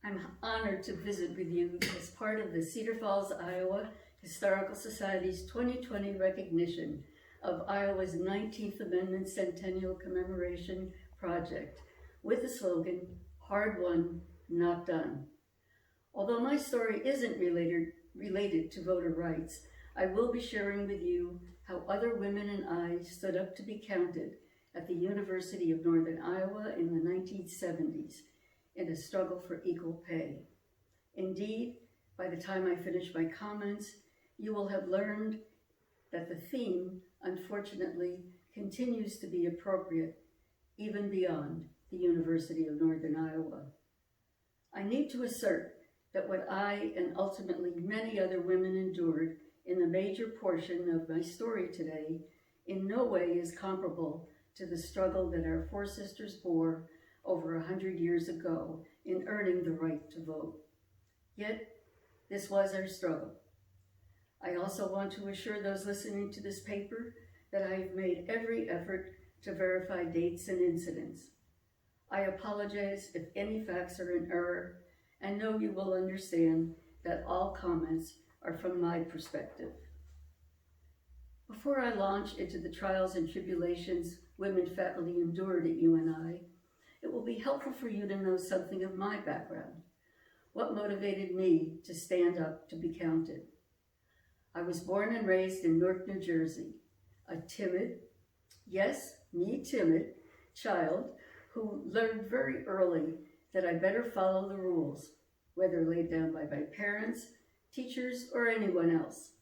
I'm honored to visit with you as part of the Cedar Falls, Iowa Historical Society's 2020 recognition of Iowa's 19th Amendment Centennial Commemoration Project with the slogan, "Hard Won, Not Done." Although my story isn't related to voter rights, I will be sharing with you how other women and I stood up to be counted at the University of Northern Iowa in the 1970s in a struggle for equal pay. Indeed, by the time I finish my comments, you will have learned that the theme, unfortunately, continues to be appropriate even beyond the University of Northern Iowa. I need to assert that what I and ultimately many other women endured in the major portion of my story today in no way is comparable to the struggle that our four sisters bore over 100 years ago in earning the right to vote. Yet, this was our struggle. I also want to assure those listening to this paper that I have made every effort to verify dates and incidents. I apologize if any facts are in error, and know you will understand that all comments are from my perspective. Before I launch into the trials and tribulations women faculty endured at UNI, it will be helpful for you to know something of my background, what motivated me to stand up to be counted. I was born and raised in Newark, New Jersey, a timid, yes, me timid, child who learned very early that I better follow the rules, whether laid down by my parents, teachers, or anyone else.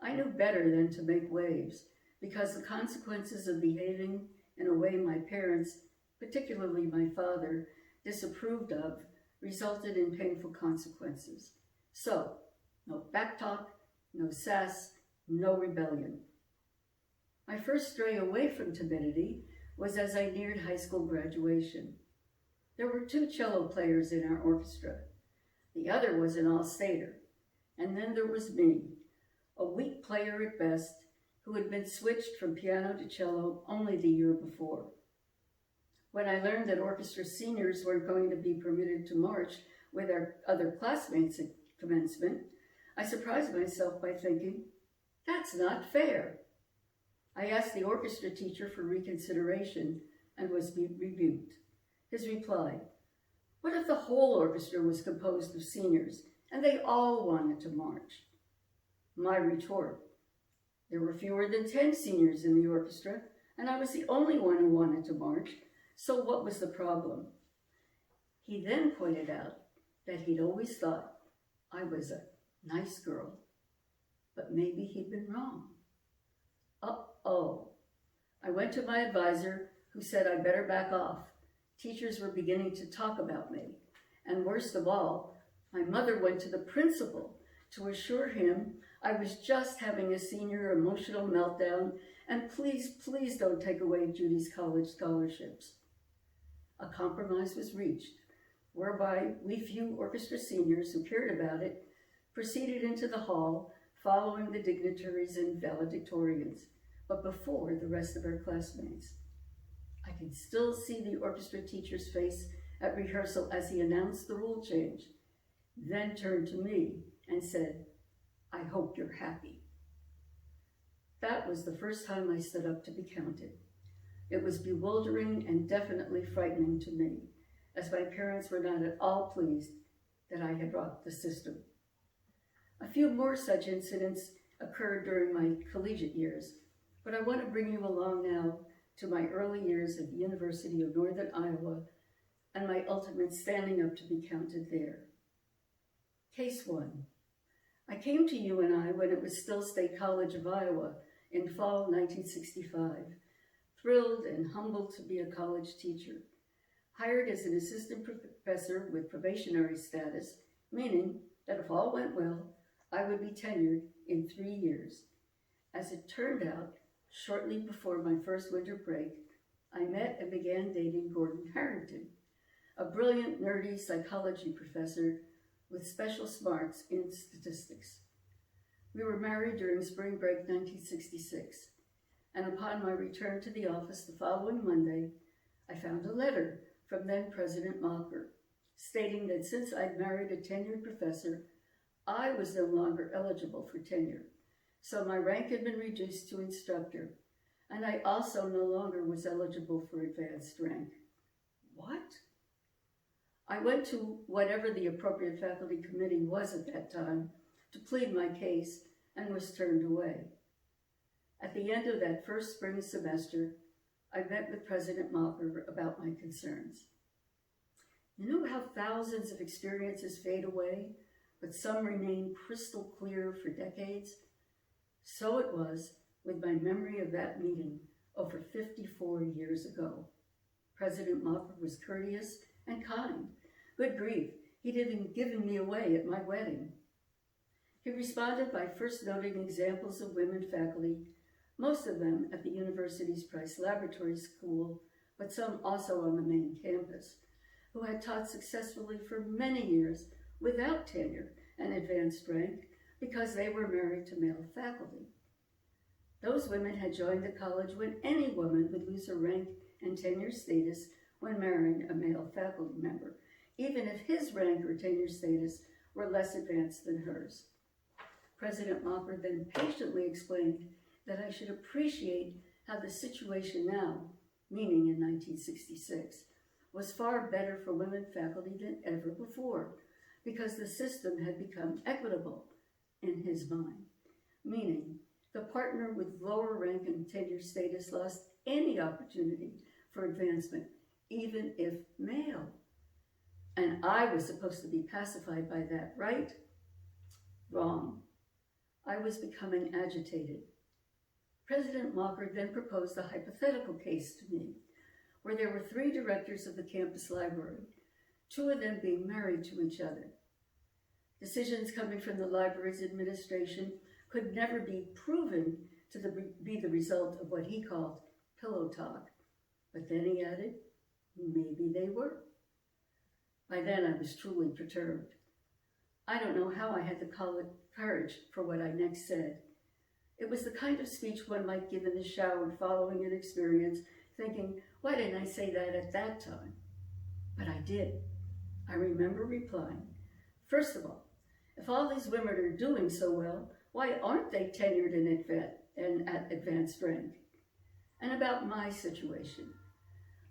I knew better than to make waves because the consequences of behaving in a way my parents, particularly my father, disapproved of resulted in painful consequences. So, no backtalk, no sass, no rebellion. My first stray away from timidity was as I neared high school graduation. There were 2 cello players in our orchestra. The other was an all-stater. And then there was me, a weak player at best, who had been switched from piano to cello only the year before. When I learned that orchestra seniors weren't going to be permitted to march with our other classmates at commencement, I surprised myself by thinking, that's not fair. I asked the orchestra teacher for reconsideration and was rebuked. His reply, what if the whole orchestra was composed of seniors and they all wanted to march? My retort, there were fewer than 10 seniors in the orchestra and I was the only one who wanted to march, so what was the problem? He then pointed out that he'd always thought I was a nice girl, but maybe he'd been wrong. Uh-oh. I went to my advisor, who said I better back off. Teachers were beginning to talk about me. And worst of all, my mother went to the principal to assure him I was just having a senior emotional meltdown, and please, please don't take away Judy's college scholarships. A compromise was reached, whereby we few orchestra seniors who cared about it proceeded into the hall following the dignitaries and valedictorians, but before the rest of our classmates. I can still see the orchestra teacher's face at rehearsal as he announced the rule change, then turned to me and said, I hope you're happy. That was the first time I stood up to be counted. It was bewildering and definitely frightening to me, as my parents were not at all pleased that I had rocked the system. A few more such incidents occurred during my collegiate years, but I want to bring you along now to my early years at the University of Northern Iowa and my ultimate standing up to be counted there. Case 1. I came to UNI when it was still State College of Iowa in fall 1965, thrilled and humbled to be a college teacher, hired as an assistant professor with probationary status, meaning that if all went well, I would be tenured in 3 years. As it turned out, shortly before my first winter break, I met and began dating Judith Harrington, a brilliant, nerdy psychology professor with special smarts in statistics. We were married during spring break 1966, and upon my return to the office the following Monday, I found a letter from then President Malker stating that since I'd married a tenured professor, I was no longer eligible for tenure, so my rank had been reduced to instructor, and I also no longer was eligible for advanced rank. What? I went to whatever the appropriate faculty committee was at that time to plead my case and was turned away. At the end of that first spring semester, I met with President Mocker about my concerns. You know how thousands of experiences fade away, but some remain crystal clear for decades? So it was with my memory of that meeting over 54 years ago. President Mocker was courteous and kind. Good grief, he'd even given me away at my wedding. He responded by first noting examples of women faculty, most of them at the university's Price Laboratory School, but some also on the main campus, who had taught successfully for many years without tenure and advanced rank because they were married to male faculty. Those women had joined the college when any woman would lose her rank and tenure status when marrying a male faculty member, even if his rank or tenure status were less advanced than hers. President Mocker then patiently explained that I should appreciate how the situation now, meaning in 1966, was far better for women faculty than ever before, because the system had become equitable in his mind, meaning the partner with lower rank and tenure status lost any opportunity for advancement, even if male. And I was supposed to be pacified by that, right? Wrong. I was becoming agitated. President Mocker then proposed a hypothetical case to me, where there were 3 directors of the campus library, 2 of them being married to each other. Decisions coming from the library's administration could never be proven to be the result of what he called pillow talk. But then he added, maybe they were. By then I was truly perturbed. I don't know how I had the courage for what I next said. It was the kind of speech one might give in the shower following an experience, thinking, why didn't I say that at that time? But I did. I remember replying, first of all, if all these women are doing so well, why aren't they tenured and at advanced rank? And about my situation.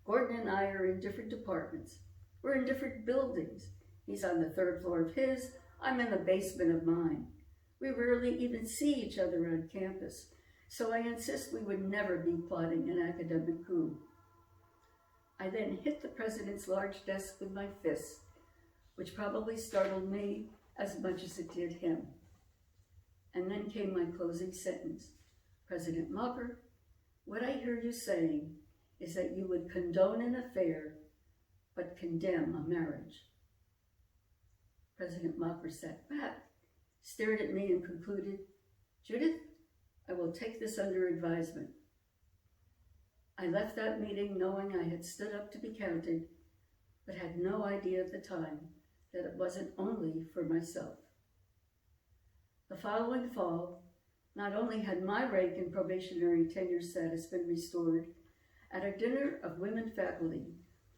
Gordon and I are in different departments. We're in different buildings. He's on the 3rd floor of his, I'm in the basement of mine. We rarely even see each other on campus, so I insist we would never be plotting an academic coup. I then hit the president's large desk with my fists, which probably startled me as much as it did him. And then came my closing sentence. President Mocker, what I hear you saying is that you would condone an affair, but condemn a marriage. President Mocker sat back, stared at me and concluded, Judith, I will take this under advisement. I left that meeting knowing I had stood up to be counted, but had no idea at the time that it wasn't only for myself. The following fall, not only had my rank and probationary tenure status been restored, at a dinner of women faculty,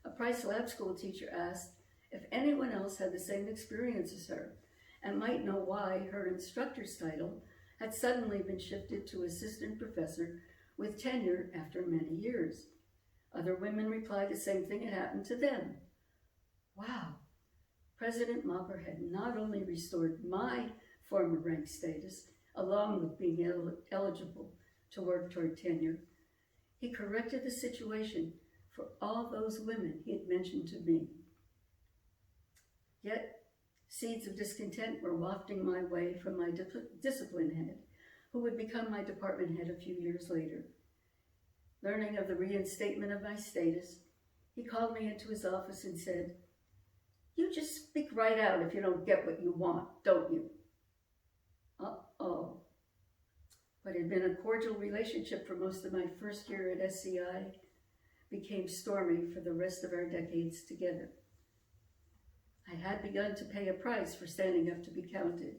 a Price Lab School teacher asked if anyone else had the same experience as her and might know why her instructor's title had suddenly been shifted to assistant professor with tenure after many years. Other women replied the same thing had happened to them. Wow, President Mocker had not only restored my former rank status, along with being eligible to work toward tenure, he corrected the situation for all those women he had mentioned to me. Yet, seeds of discontent were wafting my way from my discipline head, who would become my department head a few years later. Learning of the reinstatement of my status, he called me into his office and said, "You just speak right out if you don't get what you want, don't you?" Uh-oh. What had been a cordial relationship for most of my first year at SCI became stormy for the rest of our decades together. I had begun to pay a price for standing up to be counted,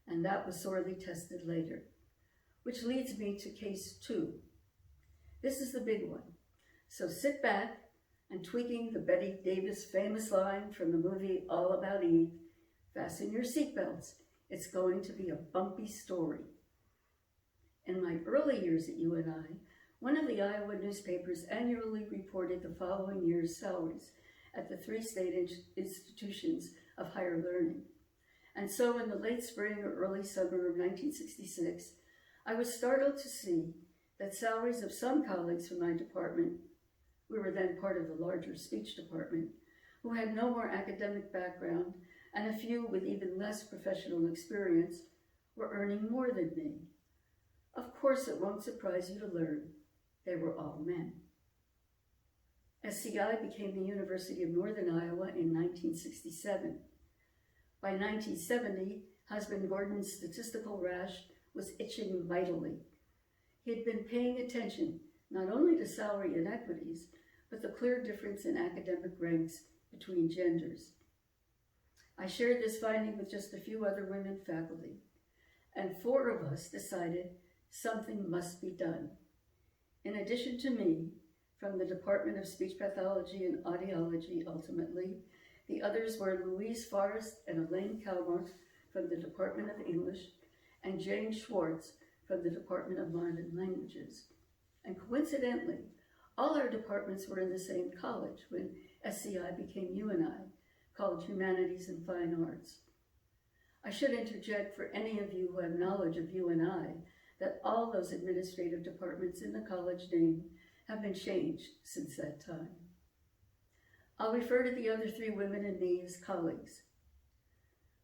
and that was sorely tested later, which leads me to case 2. This is the big one, so sit back and tweaking the Betty Davis famous line from the movie All About Eve, "Fasten your seatbelts, it's going to be a bumpy story." In my early years at UNI, one of the Iowa newspapers annually reported the following year's salaries at the three state institutions of higher learning. And so in the late spring or early summer of 1966, I was startled to see that salaries of some colleagues from my department, we were then part of the larger speech department, who had no more academic background and a few with even less professional experience, were earning more than me. Of course, it won't surprise you to learn they were all men. SCI became the University of Northern Iowa in 1967. By 1970, husband Gordon's statistical rash was itching mightily. He had been paying attention not only to salary inequities, but the clear difference in academic ranks between genders. I shared this finding with just a few other women faculty, and 4 of us decided something must be done. In addition to me, from the Department of Speech Pathology and Audiology ultimately, the others were Louise Forrest and Elaine Kalmar from the Department of English, and Jane Schwartz from the Department of Modern Languages. And coincidentally, all our departments were in the same college when SCI became UNI, called Humanities and Fine Arts. I should interject for any of you who have knowledge of UNI that all those administrative departments in the college name have been changed since that time. I'll refer to the other 3 women and me as colleagues.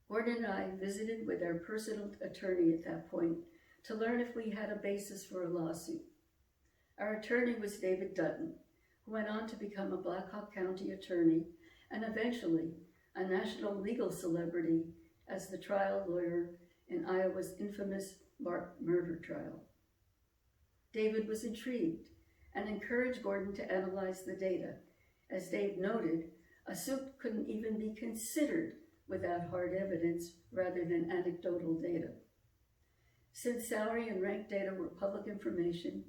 Gordon and I visited with our personal attorney at that point to learn if we had a basis for a lawsuit. Our attorney was David Dutton, who went on to become a Blackhawk County attorney and eventually a national legal celebrity as the trial lawyer in Iowa's infamous Mark murder trial. David was intrigued and encouraged Gordon to analyze the data. As Dave noted, a suit couldn't even be considered without hard evidence rather than anecdotal data. Since salary and rank data were public information,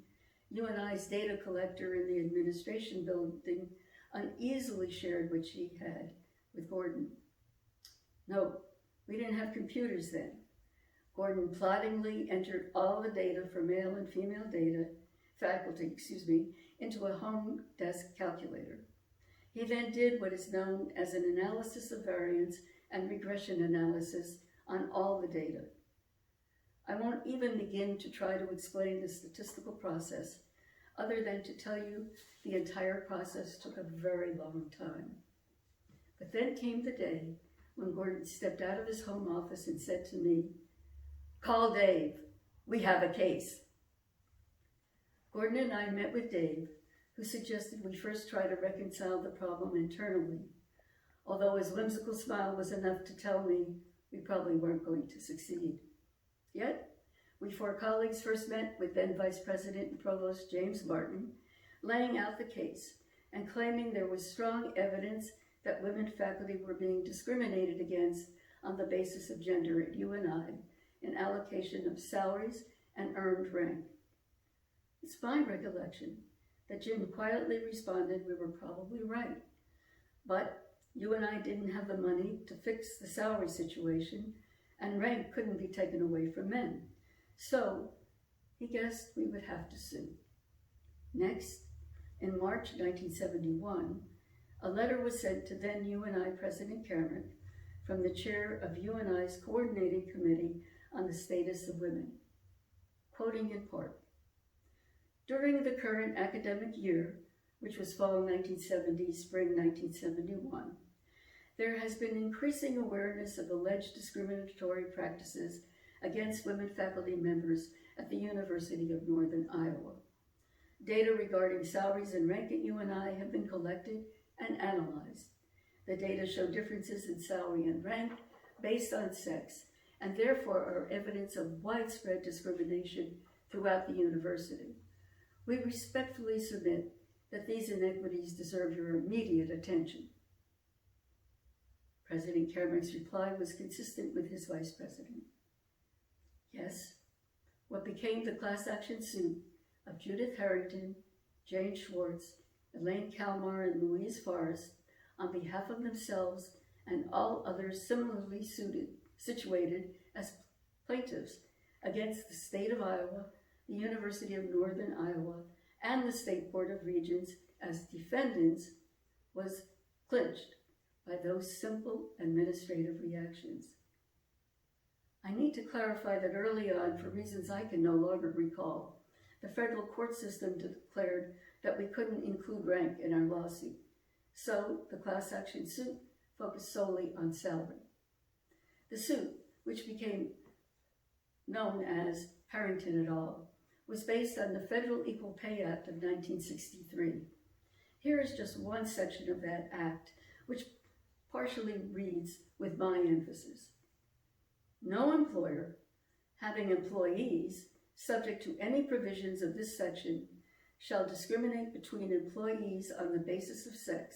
UNI's data collector in the administration building uneasily shared what she had with Gordon. No, we didn't have computers then. Gordon ploddingly entered all the data for male and female faculty, into a home desk calculator. He then did what is known as an analysis of variance and regression analysis on all the data. I won't even begin to try to explain the statistical process, other than to tell you the entire process took a very long time. But then came the day when Gordon stepped out of his home office and said to me, "Call Dave, we have a case." Gordon and I met with Dave, who suggested we first try to reconcile the problem internally, although his whimsical smile was enough to tell me we probably weren't going to succeed. Yet, we 4 colleagues first met with then Vice President and Provost James Martin, laying out the case and claiming there was strong evidence that women faculty were being discriminated against on the basis of gender at UNI in allocation of salaries and earned rank. It's my recollection that Jim quietly responded we were probably right, but UNI didn't have the money to fix the salary situation, and rank couldn't be taken away from men. So he guessed we would have to sue. Next, in March 1971, a letter was sent to then UNI President Kermit from the chair of UNI's Coordinating Committee on the Status of Women, quoting in part, "During the current academic year, which was fall 1970, spring 1971, there has been increasing awareness of alleged discriminatory practices against women faculty members at the University of Northern Iowa. Data regarding salaries and rank at UNI have been collected and analyzed. The data show differences in salary and rank based on sex, and therefore are evidence of widespread discrimination throughout the university. We respectfully submit that these inequities deserve your immediate attention." President Kermit's reply was consistent with his vice president. Yes, what became the class action suit of Judith Harrington, Jane Schwartz, Elaine Kalmar and Louise Forrest, on behalf of themselves and all others similarly situated as plaintiffs against the State of Iowa, the University of Northern Iowa, and the State Board of Regents as defendants, was clinched by those simple administrative reactions. I need to clarify that early on, for reasons I can no longer recall, the federal court system declared that we couldn't include rank in our lawsuit, so the class action suit focused solely on salary. The suit, which became known as Harrington et al., was based on the Federal Equal Pay Act of 1963. Here is just one section of that act, which partially reads with my emphasis. No employer having employees subject to any provisions of this section shall discriminate between employees on the basis of sex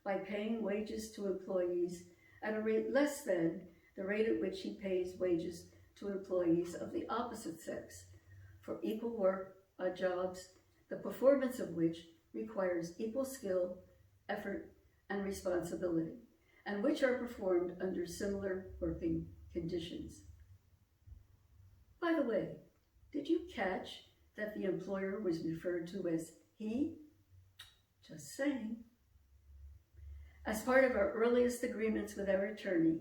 by paying wages to employees at a rate less than the rate at which he pays wages to employees of the opposite sex for equal work on jobs, the performance of which requires equal skill, effort, and responsibility, and which are performed under similar working conditions. By the way, did you catch that the employer was referred to as he? Just saying. As part of our earliest agreements with our attorney,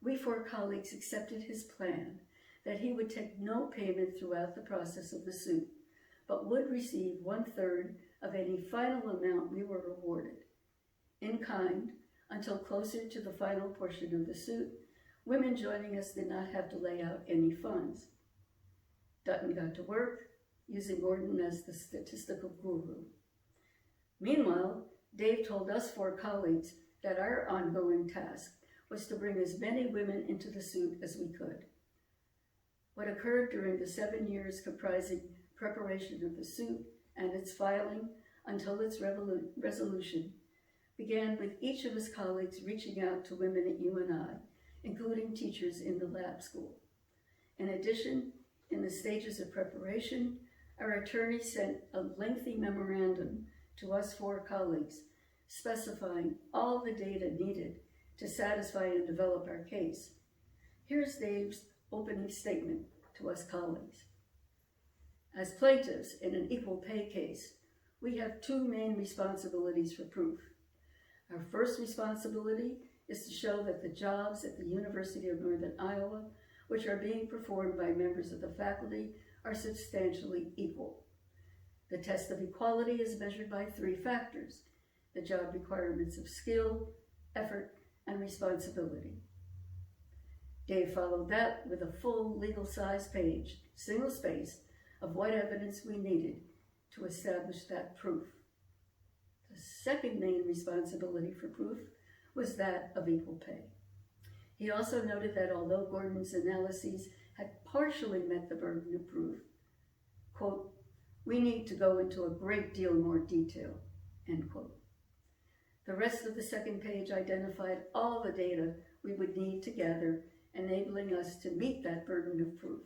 we four colleagues accepted his plan that he would take no payment throughout the process of the suit, but would receive 1/3 of any final amount we were awarded. In kind, until closer to the final portion of the suit, women joining us did not have to lay out any funds. Dutton got to work, using Gordon as the statistical guru. Meanwhile, Dave told us four colleagues that our ongoing task was to bring as many women into the suit as we could. What occurred during the 7 years comprising preparation of the suit and its filing until its resolution began with each of his colleagues reaching out to women at UNI, including teachers in the lab school. In addition, in the stages of preparation, our attorney sent a lengthy memorandum to us four colleagues specifying all the data needed to satisfy and develop our case. Here's Dave's opening statement to us colleagues. As plaintiffs in an equal pay case, we have two main responsibilities for proof. Our first responsibility is to show that the jobs at the University of Northern Iowa, which are being performed by members of the faculty, are substantially equal. The test of equality is measured by 3 factors: the job requirements of skill, effort, and responsibility. Dave followed that with a full legal-size page, single-spaced, of what evidence we needed to establish that proof. The second main responsibility for proof was that of equal pay. He also noted that although Gordon's analyses had partially met the burden of proof, quote, "We need to go into a great deal more detail," end quote. The rest of the second page identified all the data we would need to gather, enabling us to meet that burden of proof.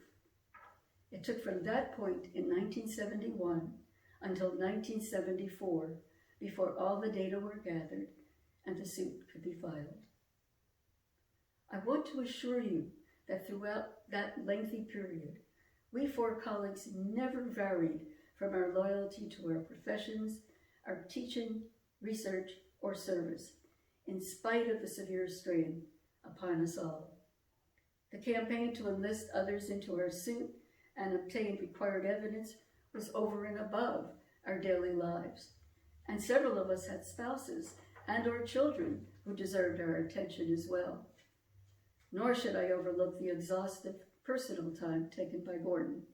It took from that point in 1971 until 1974 before all the data were gathered and the suit could be filed. I want to assure you that throughout that lengthy period, we four colleagues never varied from our loyalty to our professions, our teaching, research, or service, in spite of the severe strain upon us all. The campaign to enlist others into our suit and obtain required evidence was over and above our daily lives, and several of us had spouses and or children who deserved our attention as well. Nor should I overlook the exhaustive personal time taken by Gordon.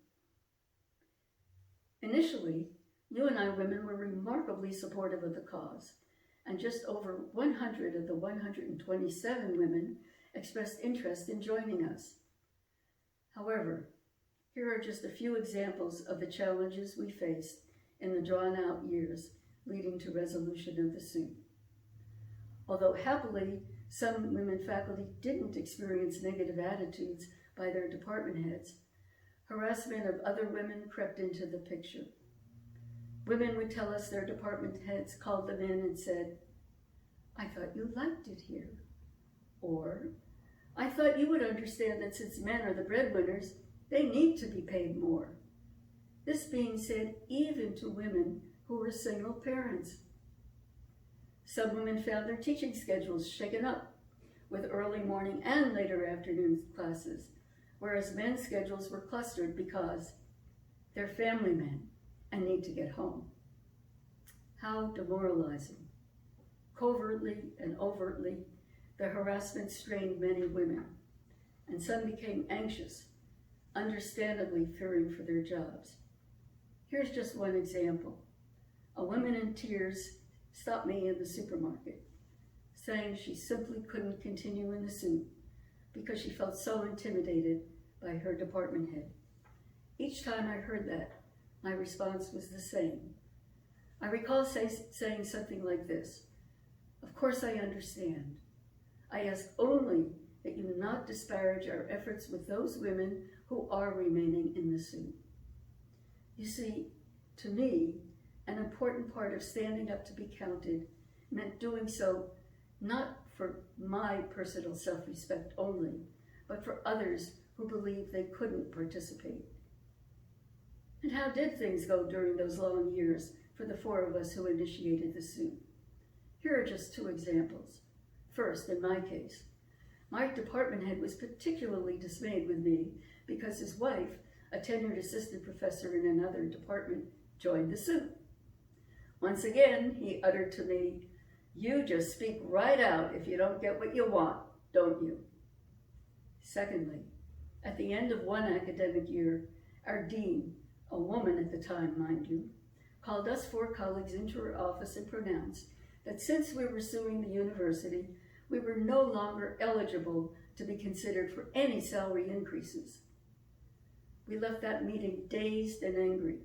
Initially, UNI women were remarkably supportive of the cause, and just over 100 of the 127 women expressed interest in joining us. However, here are just a few examples of the challenges we faced in the drawn-out years leading to resolution of the suit. Although happily, some women faculty didn't experience negative attitudes by their department heads, harassment of other women crept into the picture. Women would tell us their department heads called them in and said, "I thought you liked it here." Or, "I thought you would understand that since men are the breadwinners, they need to be paid more." This being said even to women who were single parents. Some women found their teaching schedules shaken up with early morning and later afternoon classes, whereas men's schedules were clustered because they're family men and need to get home. How demoralizing. Covertly and overtly, the harassment strained many women, and some became anxious, understandably fearing for their jobs. Here's just one example. A woman in tears stopped me in the supermarket, saying she simply couldn't continue in the suit because she felt so intimidated by her department head. Each time I heard that, my response was the same. I recall saying something like this: "Of course I understand. I ask only that you not disparage our efforts with those women who are remaining in the suit." You see, to me, an important part of standing up to be counted meant doing so not for my personal self-respect only, but for others who believed they couldn't participate. And how did things go during those long years for the four of us who initiated the suit? Here are just two examples. First, in my case, my department head was particularly dismayed with me because his wife, a tenured assistant professor in another department, joined the suit. Once again, he uttered to me, "You just speak right out if you don't get what you want, don't you?" Secondly, at the end of one academic year, our dean, a woman at the time, mind you, called us four colleagues into her office and pronounced that since we were suing the university, we were no longer eligible to be considered for any salary increases. We left that meeting dazed and angry.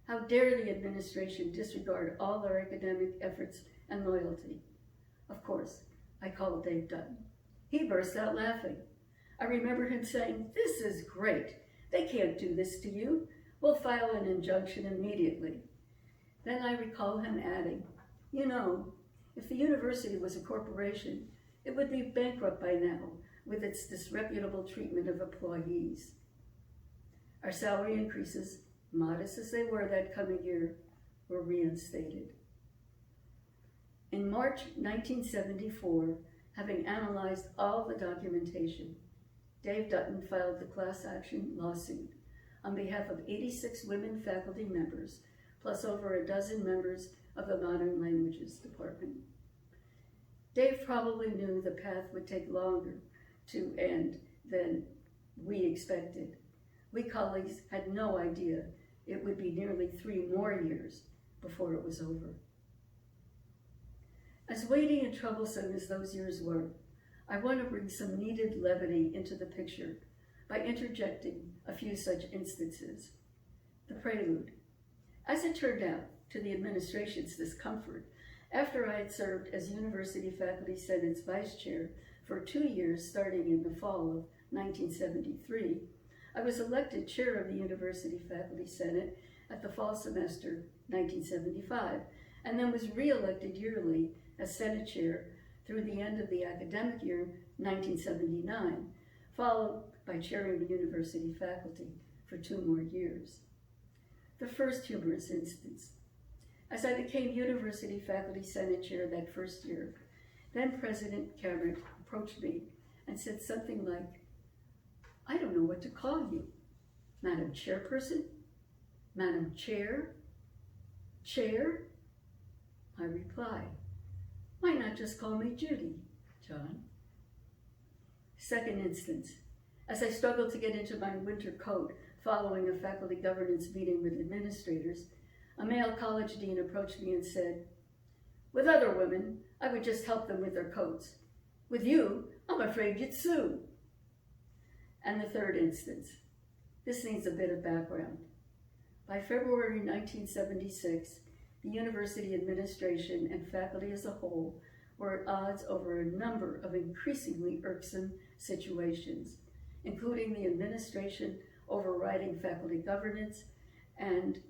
How dare the administration disregard all our academic efforts and loyalty? Of course, I called Dave Dutton. He burst out laughing. I remember him saying, "This is great. They can't do this to you. We'll file an injunction immediately." Then I recall him adding, "You know, if the university was a corporation, it would be bankrupt by now with its disreputable treatment of employees." Our salary increases, modest as they were that coming year, were reinstated. In March 1974, having analyzed all the documentation, Dave Dutton filed the class action lawsuit on behalf of 86 women faculty members, plus over a dozen members of the Modern Languages Department. Dave probably knew the path would take longer to end than we expected. We colleagues had no idea it would be nearly 3 more years before it was over. As weighty and troublesome as those years were, I want to bring some needed levity into the picture by interjecting a few such instances. The prelude. As it turned out, to the administration's discomfort, after I had served as University Faculty Senate's vice chair for 2 years starting in the fall of 1973, I was elected chair of the University Faculty Senate at the fall semester 1975, and then was re-elected yearly as Senate chair through the end of the academic year 1979, followed by chairing the university faculty for 2 more years. The first humorous instance. As I became University Faculty Senate chair that first year, then President Cameron approached me and said something like, "I don't know what to call you. Madam Chairperson? Madam Chair? Chair?" I replied, "Why not just call me Judy, John?" Second instance. As I struggled to get into my winter coat following a faculty governance meeting with administrators, a male college dean approached me and said, "With other women, I would just help them with their coats. With you, I'm afraid you'd sue." And the third instance. This needs a bit of background. By February 1976, the university administration and faculty as a whole were at odds over a number of increasingly irksome situations, including the administration overriding faculty governance and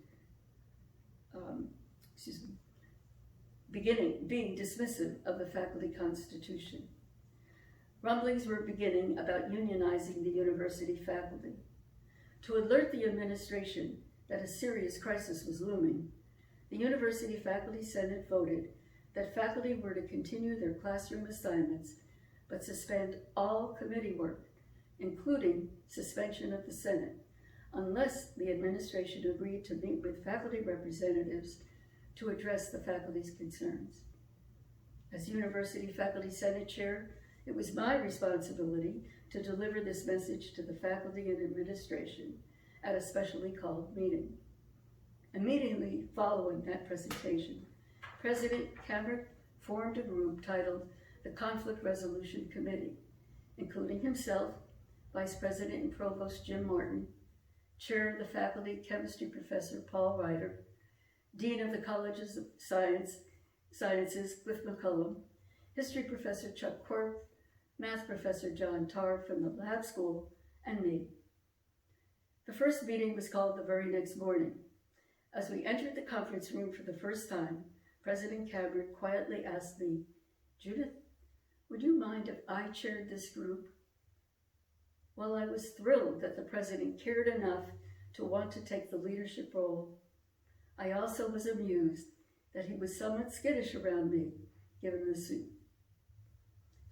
being dismissive of the faculty constitution. Rumblings were beginning about unionizing the university faculty. To alert the administration that a serious crisis was looming, the University Faculty Senate voted that faculty were to continue their classroom assignments, but suspend all committee work, including suspension of the Senate, unless the administration agreed to meet with faculty representatives to address the faculty's concerns. As University Faculty Senate Chair, it was my responsibility to deliver this message to the faculty and administration at a specially called meeting. Immediately following that presentation, President Cameron formed a group titled the Conflict Resolution Committee, including himself, Vice President and Provost Jim Martin, Chair of the Faculty Chemistry Professor Paul Ryder, Dean of the Colleges of Sciences Cliff McCullum, History Professor Chuck Quirk, Math Professor John Tarr from the lab school, and me. The first meeting was called the very next morning. As we entered the conference room for the first time, President Cameron quietly asked me, "Judith, would you mind if I chaired this group?" While I was thrilled that the president cared enough to want to take the leadership role, I also was amused that he was somewhat skittish around me, given the suit.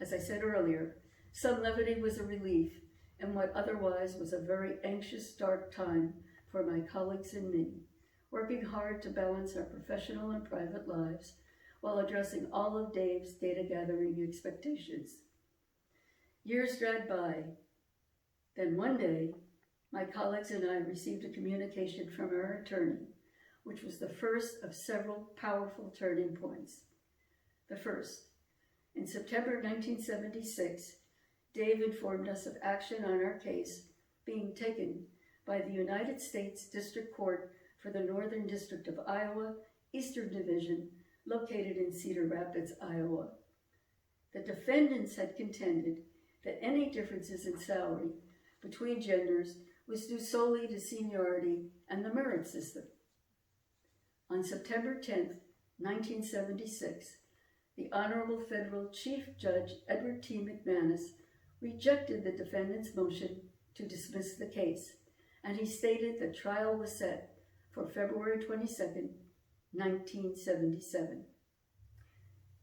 As I said earlier, some levity was a relief in what otherwise was a very anxious, dark time for my colleagues and me, working hard to balance our professional and private lives while addressing all of Dave's data gathering expectations. Years dragged by. Then one day, my colleagues and I received a communication from our attorney, which was the first of several powerful turning points. The first, in September 1976, Dave informed us of action on our case being taken by the United States District Court for the Northern District of Iowa, Eastern Division, located in Cedar Rapids, Iowa. The defendants had contended that any differences in salary between genders was due solely to seniority and the merit system. On September 10, 1976, the Honorable Federal Chief Judge Edward T. McManus rejected the defendant's motion to dismiss the case, and he stated the trial was set for February 22, 1977.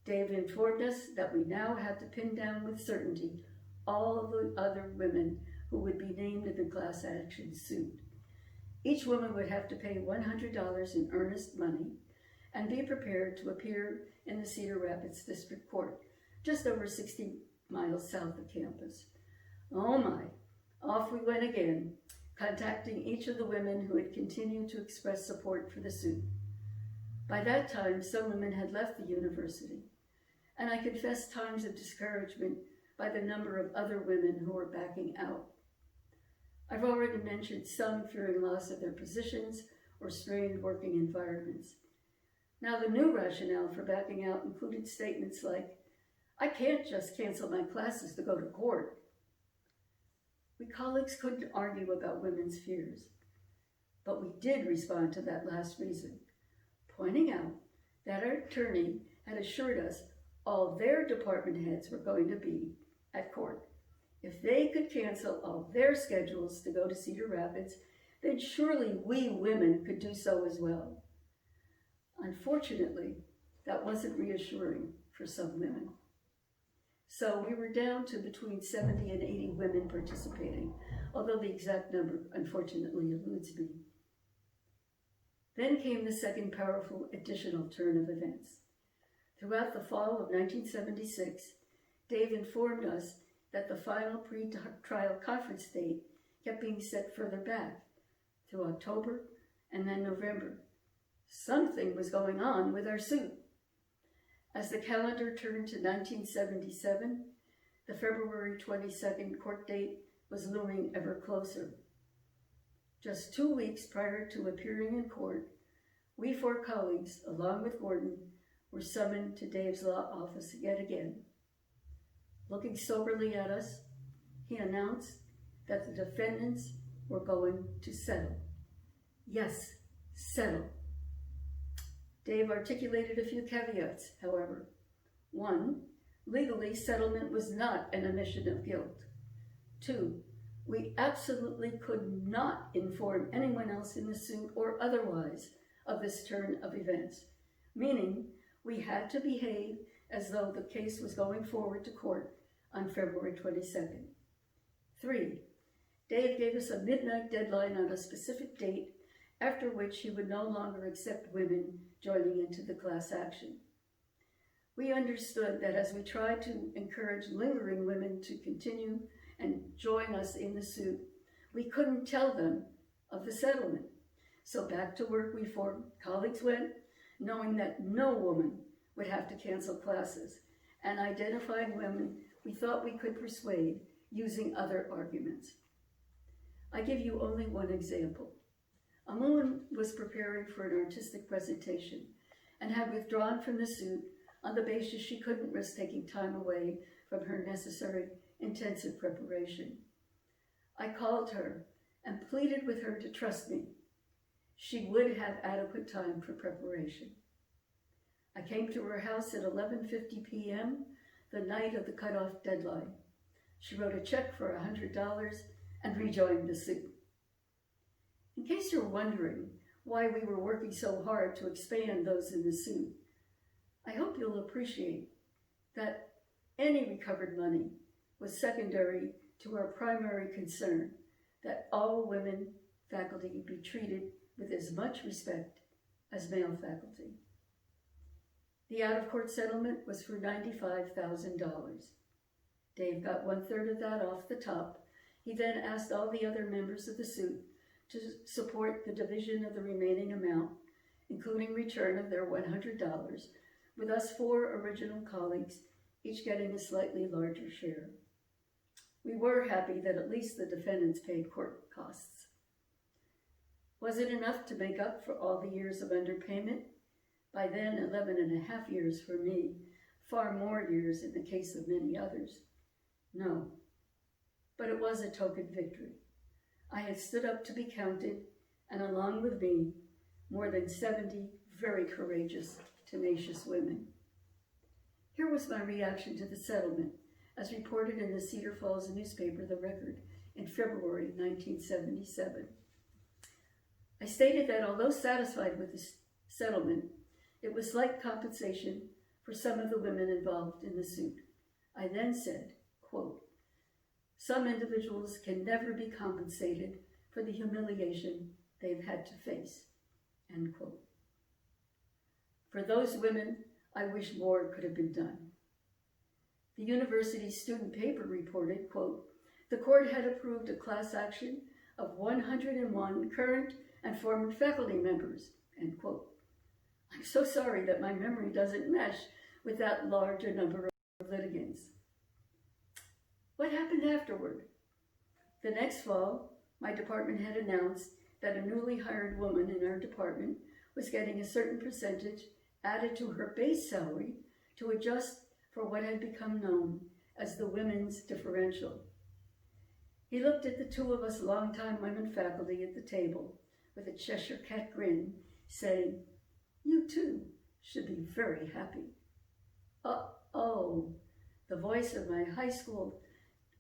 Dave informed us that we now had to pin down with certainty all of the other women who would be named in the class action suit. Each woman would have to pay $100 in earnest money and be prepared to appear in the Cedar Rapids District Court, just over 60 miles south of campus. Oh my, off we went again, contacting each of the women who had continued to express support for the suit. By that time, some women had left the university, and I confess times of discouragement by the number of other women who were backing out. I've already mentioned some fearing loss of their positions or strained working environments. Now, the new rationale for backing out included statements like, "I can't just cancel my classes to go to court." We colleagues couldn't argue about women's fears, but we did respond to that last reason, pointing out that our attorney had assured us all their department heads were going to be at court. If they could cancel all their schedules to go to Cedar Rapids, then surely we women could do so as well. Unfortunately, that wasn't reassuring for some women. So we were down to between 70 and 80 women participating, although the exact number unfortunately eludes me. Then came the second powerful additional turn of events. Throughout the fall of 1976, Dave informed us that the final pre-trial conference date kept being set further back to October and then November. Something was going on with our suit. As the calendar turned to 1977, the February 22nd court date was looming ever closer. Just 2 weeks prior to appearing in court, we 4 colleagues, along with Gordon, were summoned to Dave's law office yet again. Looking soberly at us, he announced that the defendants were going to settle. Yes, settle. Dave articulated a few caveats, however. 1, legally, settlement was not an admission of guilt. 2, we absolutely could not inform anyone else in the suit or otherwise of this turn of events, meaning we had to behave as though the case was going forward to court on February 22nd. 3, Dave gave us a midnight deadline on a specific date, after which he would no longer accept women joining into the class action. We understood that as we tried to encourage lingering women to continue and join us in the suit, we couldn't tell them of the settlement. So back to work we formed. Colleagues went, knowing that no woman would have to cancel classes, and identifying women we thought we could persuade using other arguments. I give you only one example. A woman was preparing for an artistic presentation and had withdrawn from the suit on the basis she couldn't risk taking time away from her necessary intensive preparation. I called her and pleaded with her to trust me. She would have adequate time for preparation. I came to her house at 11:50 p.m., the night of the cutoff deadline. She wrote a check for $100 and rejoined the suit. In case you're wondering why we were working so hard to expand those in the suit, I hope you'll appreciate that any recovered money was secondary to our primary concern, that all women faculty be treated with as much respect as male faculty. The out-of-court settlement was for $95,000. Dave got 1/3 of that off the top. He then asked all the other members of the suit to support the division of the remaining amount, including return of their $100, with us 4 original colleagues, each getting a slightly larger share. We were happy that at least the defendants paid court costs. Was it enough to make up for all the years of underpayment? By then, 11.5 years for me, far more years in the case of many others. No, but it was a token victory. I had stood up to be counted, and along with me, more than 70 very courageous, tenacious women. Here was my reaction to the settlement, as reported in the Cedar Falls newspaper, The Record, in February 1977. I stated that although satisfied with the settlement, it was slight compensation for some of the women involved in the suit. I then said, quote, "Some individuals can never be compensated for the humiliation they've had to face," end quote. For those women, I wish more could have been done. The university's student paper reported, quote, "The court had approved a class action of 101 current and former faculty members," end quote. I'm so sorry that my memory doesn't mesh with that large a number of litigants. What happened afterward? The next fall, my department had announced that a newly hired woman in our department was getting a certain percentage added to her base salary to adjust for what had become known as the women's differential. He looked at the 2 of us longtime women faculty at the table with a Cheshire cat grin, saying, "You too should be very happy." Oh, the voice of my high school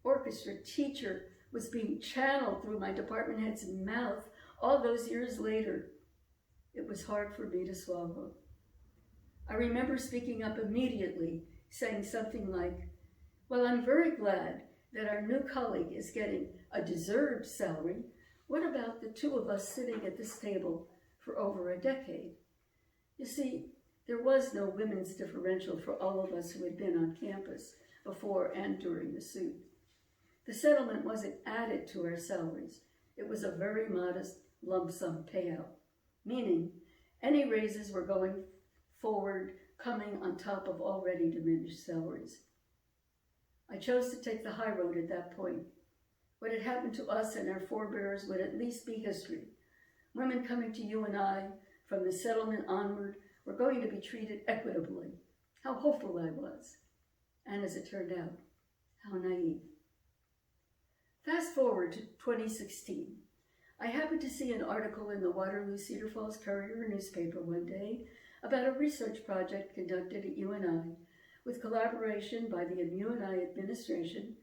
orchestra teacher was being channeled through my department head's mouth all those years later. It was hard for me to swallow. I remember speaking up immediately, saying something like, "Well, I'm very glad that our new colleague is getting a deserved salary. What about the 2 of us sitting at this table for over a decade?" You see, there was no women's differential for all of us who had been on campus before and during the suit. The settlement wasn't added to our salaries. It was a very modest lump sum payout, meaning any raises were going forward coming on top of already diminished salaries. I chose to take the high road at that point. What had happened to us and our forebears would at least be history. Women coming to you and I from the settlement onward were going to be treated equitably. How hopeful I was. And as it turned out, how naive. Fast forward to 2016. I happened to see an article in the Waterloo Cedar Falls Courier newspaper one day about a research project conducted at UNI with collaboration by the UNI administration,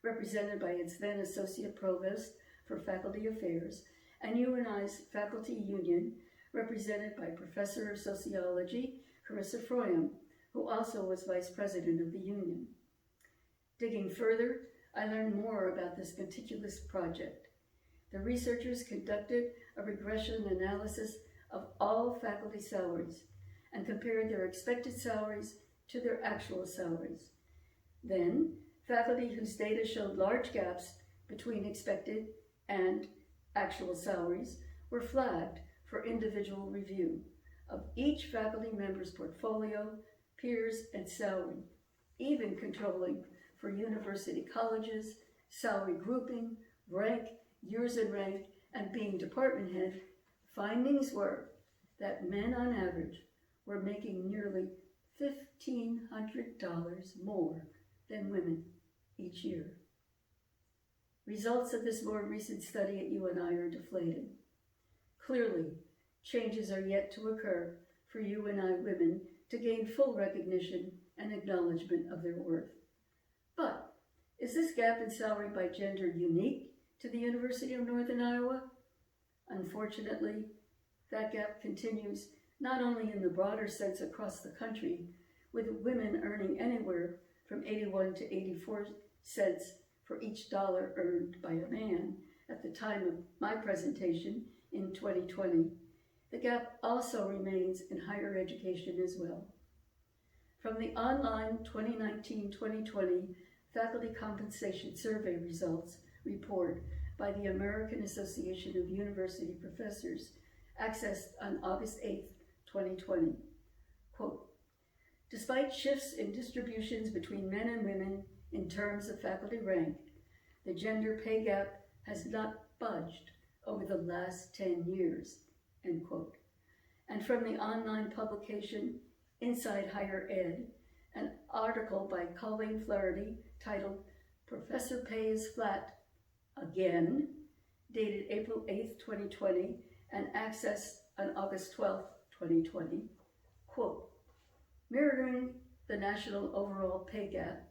represented by its then Associate Provost for Faculty Affairs, and UNI's Faculty Union, represented by Professor of Sociology, Carissa Froyam, who also was Vice President of the Union. Digging further, I learned more about this meticulous project. The researchers conducted a regression analysis of all faculty salaries and compared their expected salaries to their actual salaries. Then, faculty whose data showed large gaps between expected and actual salaries were flagged for individual review of each faculty member's portfolio, peers, and salary, even controlling for university colleges, salary grouping, rank, years in rank, and being department head. Findings were that men on average were making nearly $1,500 more than women each year. Results of this more recent study at UNI are deflating. Clearly, changes are yet to occur for UNI women to gain full recognition and acknowledgement of their worth. But is this gap in salary by gender unique to the University of Northern Iowa? Unfortunately, that gap continues not only in the broader sense across the country, with women earning anywhere from 81 to 84 cents for each dollar earned by a man at the time of my presentation in 2020. The gap also remains in higher education as well. From the online 2019-2020 Faculty Compensation Survey Results report by the American Association of University Professors, accessed on August 8, 2020, quote, despite shifts in distributions between men and women in terms of faculty rank, the gender pay gap has not budged over the last 10 years, end quote. And from the online publication Inside Higher Ed, an article by Colleen Flaherty titled Professor Pay is Flat Again, dated April 8, 2020, and accessed on August 12, 2020, quote, mirroring the national overall pay gap,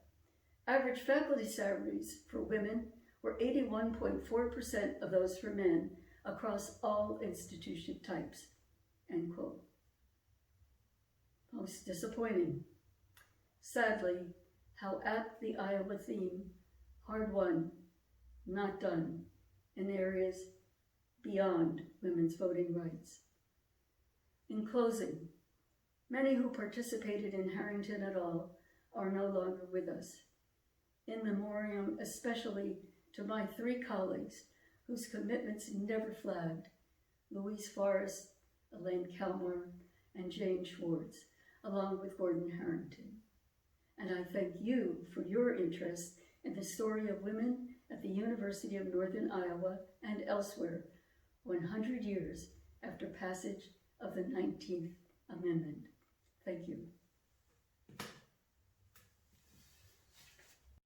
average faculty salaries for women were 81.4% of those for men across all institution types, end quote. Most disappointing. Sadly, how apt the Iowa theme, hard won, not done, in areas beyond women's voting rights. In closing, many who participated in Harrington et al. Are no longer with us. In memoriam especially to my three colleagues whose commitments never flagged, Louise Forrest, Elaine Kalmar, and Jane Schwartz, along with Gordon Harrington. And I thank you for your interest in the story of women at the University of Northern Iowa and elsewhere, 100 years after passage of the 19th Amendment. Thank you.